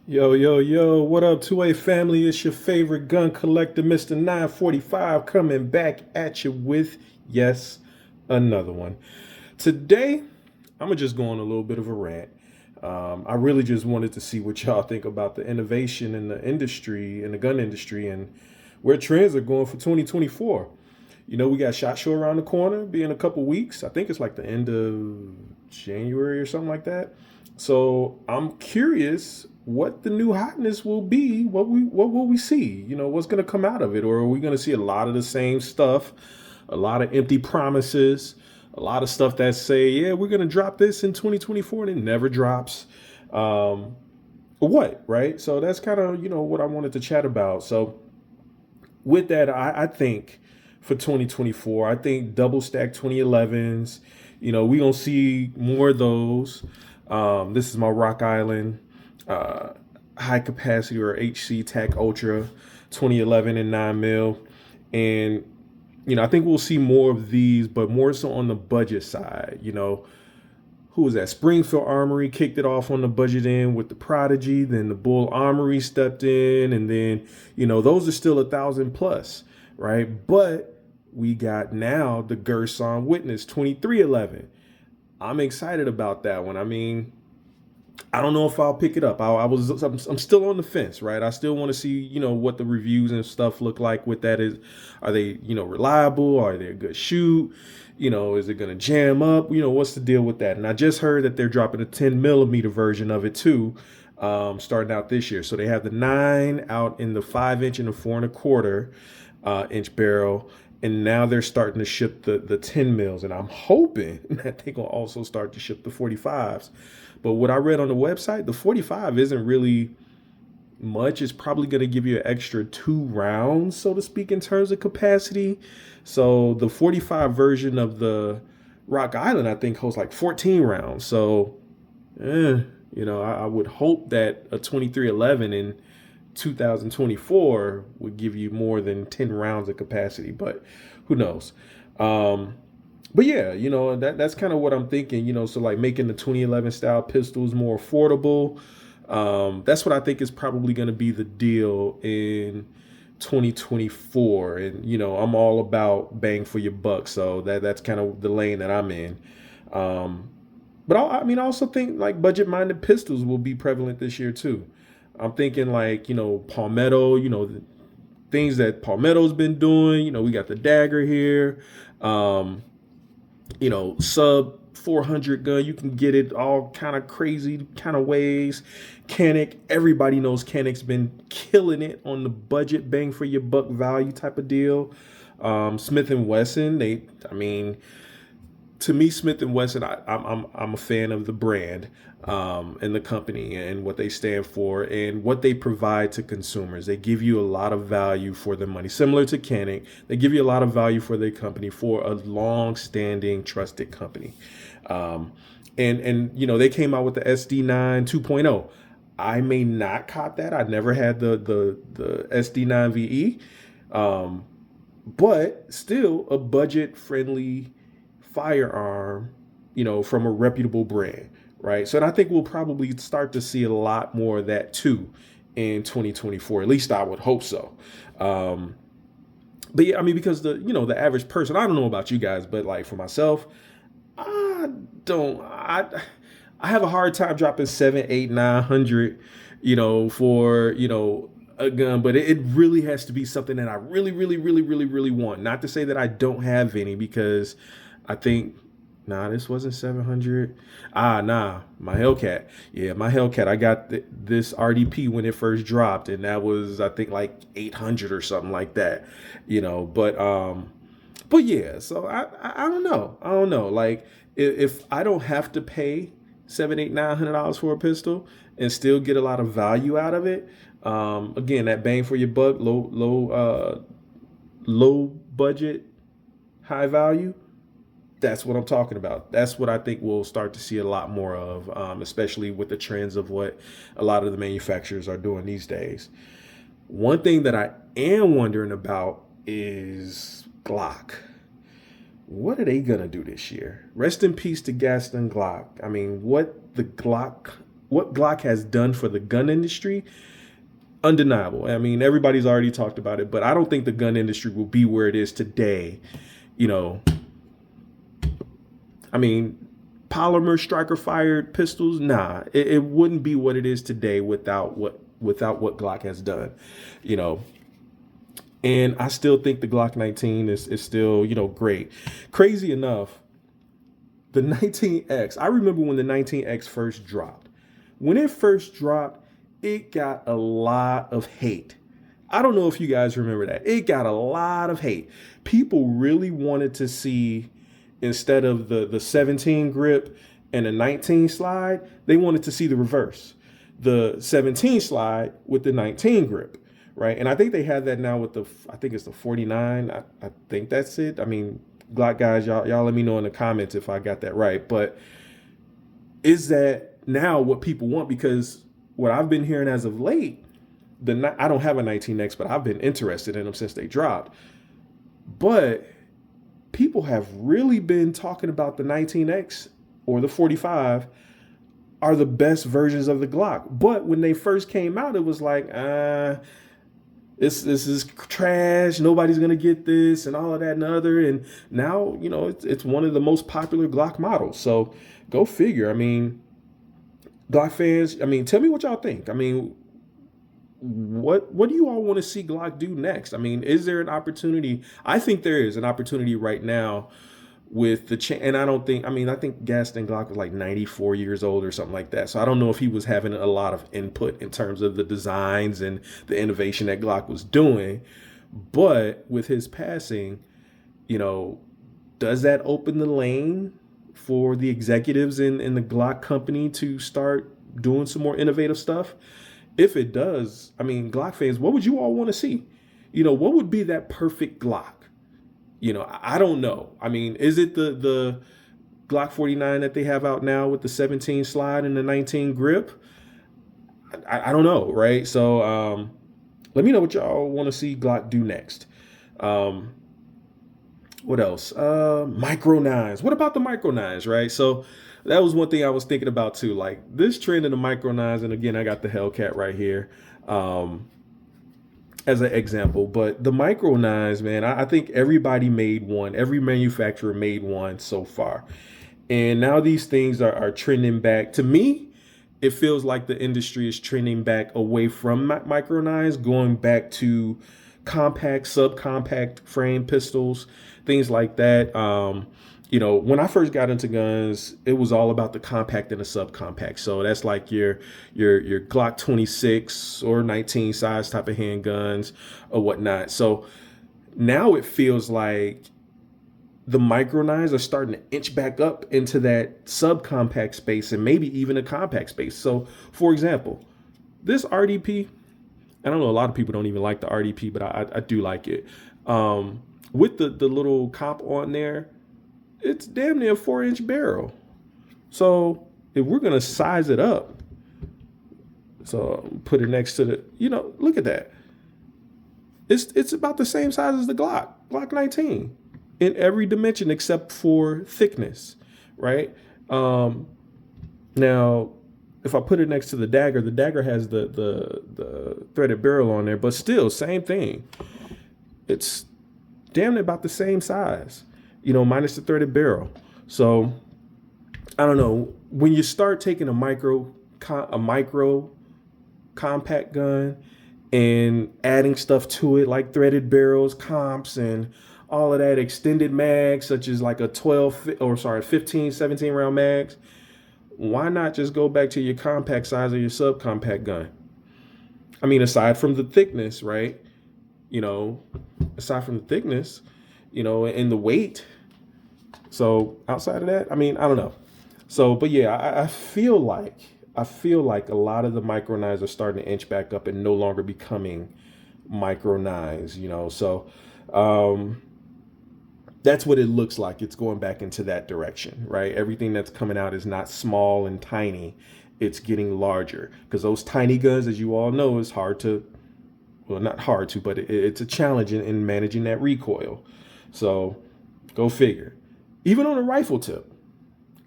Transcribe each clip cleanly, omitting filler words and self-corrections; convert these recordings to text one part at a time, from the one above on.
Yo, yo, yo, what up, 2A family? It's your favorite gun collector, Mr. 945, coming back at you with, yes, another one. Today, I'm going to just go on a little bit of a rant. I really just wanted to see what y'all think about the innovation in the industry, in the gun industry, and where trends are going for 2024. You know, we got SHOT Show around the corner, be in a couple weeks. I think it's like the end of January or something like that. So I'm curious what the new hotness will be. What will we see? You know, what's going to come out of it, or are we going to see a lot of the same stuff, a lot of empty promises, a lot of stuff that say, yeah, we're going to drop this in 2024, and it never drops. Or what, right? So that's kind of what I wanted to chat about. So with that, I think for 2024, I think double stack 2011s. You know, we gonna see more of those. This is my Rock Island uh, high capacity or HC TAC Ultra 2011 and 9 mil, and I think we'll see more of these, but more so on the budget side. Who was that? Springfield Armory kicked it off on the budget end with the Prodigy. Then the Bull Armory stepped in, and then those are still 1,000 plus, right? But we got now the Gerson Witness 2311. I'm excited about that one. I mean, I don't know if I'll pick it up. I'm still on the fence, right? I still want to see, what the reviews and stuff look like with that. Are they, reliable? Are they a good shoot? Is it going to jam up? What's the deal with that? And I just heard that they're dropping a 10 millimeter version of it too, starting out this year. So they have the 9 out in the 5 inch and the 4 1/4 inch barrel. And now they're starting to ship the 10 mils. And I'm hoping that they're going to also start to ship the 45s. But what I read on the website, the 45 isn't really much. It's probably going to give you an extra 2 rounds, so to speak, in terms of capacity. So the 45 version of the Rock Island, I think, holds like 14 rounds. So, I would hope that a 2311 in 2024 would give you more than 10 rounds of capacity, but who knows? But yeah, that's kind of what I'm thinking, so like making the 2011 style pistols more affordable. That's what I think is probably going to be the deal in 2024. And, I'm all about bang for your buck. So that's kind of the lane that I'm in. But I also think like budget minded pistols will be prevalent this year too. I'm thinking like, Palmetto, the things that Palmetto's been doing. We got the Dagger here. Sub 400 gun. You can get it all kind of crazy kind of ways. Canic, everybody knows Canic's been killing it on the budget bang for your buck value type of deal. Smith and Wesson, to me, Smith and Wesson, I'm a fan of the brand and the company and what they stand for and what they provide to consumers. They give you a lot of value for their money, similar to Canik. They give you a lot of value for their company, for a long-standing, trusted company. And they came out with the SD9 2.0. I may not cop that. I never had the SD9 VE, but still a budget-friendly firearm, from a reputable brand, right? So, and I think we'll probably start to see a lot more of that too in 2024. At least I would hope so. But yeah, because the average person, I don't know about you guys, but like for myself, I don't, I have a hard time dropping 7, 8, 900, for, a gun, but it really has to be something that I really, really, really, really, really want. Not to say that I don't have any, because I think, nah, this wasn't 700. Nah, my Hellcat. Yeah, my Hellcat. I got this RDP when it first dropped, and that was, I think, like 800 or something like that. But yeah. So I don't know. I don't know. Like if I don't have to pay 7, 8, $900 for a pistol and still get a lot of value out of it. Again, that bang for your buck, low budget, high value. That's what I'm talking about. That's what I think we'll start to see a lot more of, especially with the trends of what a lot of the manufacturers are doing these days. One thing that I am wondering about is Glock. What are they gonna do this year? Rest in peace to Gaston Glock. What the Glock what Glock has done for the gun industry, undeniable. I mean, everybody's already talked about it, but I don't think the gun industry will be where it is today. You know, I mean, polymer striker fired pistols, nah, it wouldn't be what it is today without what Glock has done. You know, and I still think the Glock 19 is still, great. Crazy enough, the 19X, I remember when the 19X first dropped. When it first dropped, it got a lot of hate. I don't know if you guys remember that. It got a lot of hate. People really wanted to see, instead of the 17 grip and a 19 slide, they wanted to see the reverse. The 17 slide with the 19 grip, right? And I think they have that now with I think it's the 49. I think that's it. I mean, Glock guys, y'all let me know in the comments if I got that right. But is that now what people want? Because what I've been hearing as of late, I don't have a 19X, but I've been interested in them since they dropped. But people have really been talking about the 19X or the 45 are the best versions of the Glock. But when they first came out, it was like, this is trash. Nobody's going to get this and all of that and other. And now, it's one of the most popular Glock models. So go figure. I mean, Glock fans, tell me what y'all think. I mean, what do you all want to see Glock do next? I mean, is there an opportunity? I think there is an opportunity right now with and I think Gaston Glock was like 94 years old or something like that. So I don't know if he was having a lot of input in terms of the designs and the innovation that Glock was doing. But with his passing, does that open the lane for the executives in the Glock company to start doing some more innovative stuff? If it does, Glock fans, what would you all want to see? What would be that perfect Glock? I don't know. Is it the Glock 49 that they have out now with the 17 slide and the 19 grip? I don't know, right? So let me know what y'all want to see Glock do next. What else? Micro nines. What about the micro nines, right? So that was one thing I was thinking about too. Like this trend in the micro nines, and again, I got the Hellcat right here as an example. But the micro nines, man, I think everybody made one. Every manufacturer made one so far. And now these things are trending back. To me, it feels like the industry is trending back away from micro nines, going back to compact, subcompact frame pistols, things like that. When I first got into guns, it was all about the compact and the subcompact. So that's like your Glock 26 or 19 size type of handguns or whatnot. So now it feels like the micro nines are starting to inch back up into that subcompact space and maybe even a compact space. So for example, this RDP, I don't know, a lot of people don't even like the RDP, but I do like it. With the little comp on there, it's damn near a 4-inch barrel. So if we're gonna size it up, so put it next to look at that. It's about the same size as the Glock 19 in every dimension except for thickness, right? Now, if I put it next to the dagger has the threaded barrel on there, but still same thing. It's damn near about the same size, minus the threaded barrel. So I don't know, when you start taking a micro compact gun and adding stuff to it like threaded barrels, comps, and all of that, extended mags, such as like a 15, 17 round mags, why not just go back to your compact size or your subcompact gun? Aside from the thickness, right? Aside from the thickness, and the weight. So outside of that, I don't know. So, but yeah, I feel like a lot of the micro nines are starting to inch back up and no longer becoming micro nines, So that's what it looks like. It's going back into that direction, right? Everything that's coming out is not small and tiny. It's getting larger because those tiny guns, as you all know, is hard to, well, not hard to, but it's a challenge in managing that recoil. So go figure. Even on a rifle tip,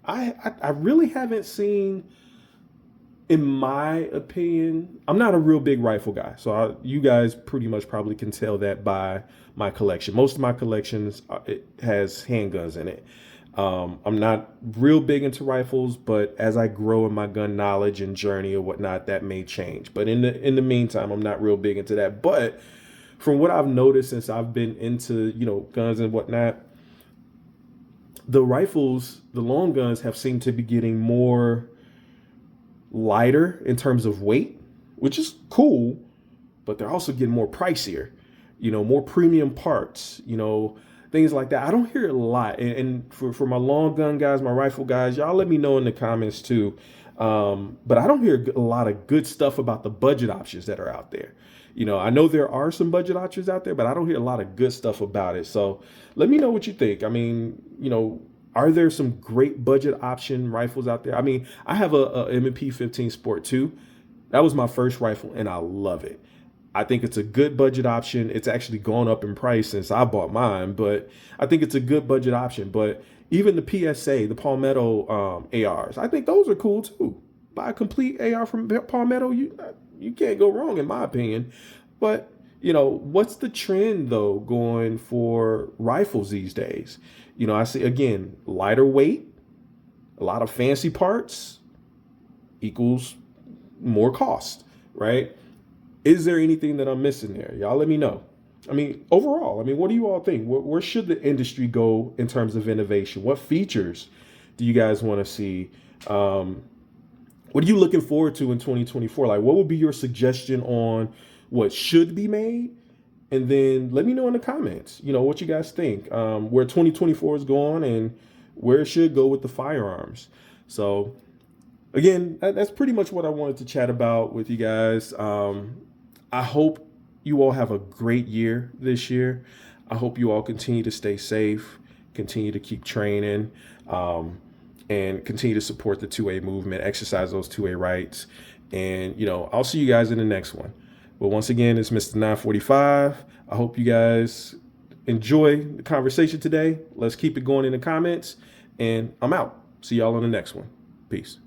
I really haven't seen in my opinion, I'm not a real big rifle guy. So you guys pretty much probably can tell that by my collection. Most of my collections, it has handguns in it. I'm not real big into rifles, but as I grow in my gun knowledge and journey or whatnot, that may change. But in the meantime, I'm not real big into that. But from what I've noticed since I've been into, guns and whatnot, the rifles, the long guns have seemed to be getting more lighter in terms of weight, which is cool, but they're also getting more pricier, more premium parts, things like that. I don't hear it a lot. And for my long gun guys, my rifle guys, y'all let me know in the comments too. But I don't hear a lot of good stuff about the budget options that are out there. I know there are some budget options out there, but I don't hear a lot of good stuff about it. So let me know what you think. I mean, are there some great budget option rifles out there? I mean, I have a M&P 15 Sport 2. That was my first rifle, and I love it. I think it's a good budget option. It's actually gone up in price since I bought mine, but I think it's a good budget option. But even the PSA, the Palmetto ARs, I think those are cool too. Buy a complete AR from Palmetto, you can't go wrong in my opinion. But what's the trend though going for rifles these days? I see again, lighter weight, a lot of fancy parts equals more cost, right? Is there anything that I'm missing there? Y'all let me know. I mean, overall, what do you all think? Where should the industry go in terms of innovation? What features do you guys want to see? What are you looking forward to in 2024? Like, what would be your suggestion on what should be made? And then let me know in the comments, what you guys think, where 2024 is going and where it should go with the firearms. So again, that's pretty much what I wanted to chat about with you guys. I hope you all have a great year this year. I hope you all continue to stay safe, continue to keep training, and continue to support the 2A movement, exercise those 2A rights. And, I'll see you guys in the next one. But once again, it's Mr. 945. I hope you guys enjoy the conversation today. Let's keep it going in the comments. And I'm out. See y'all on the next one. Peace.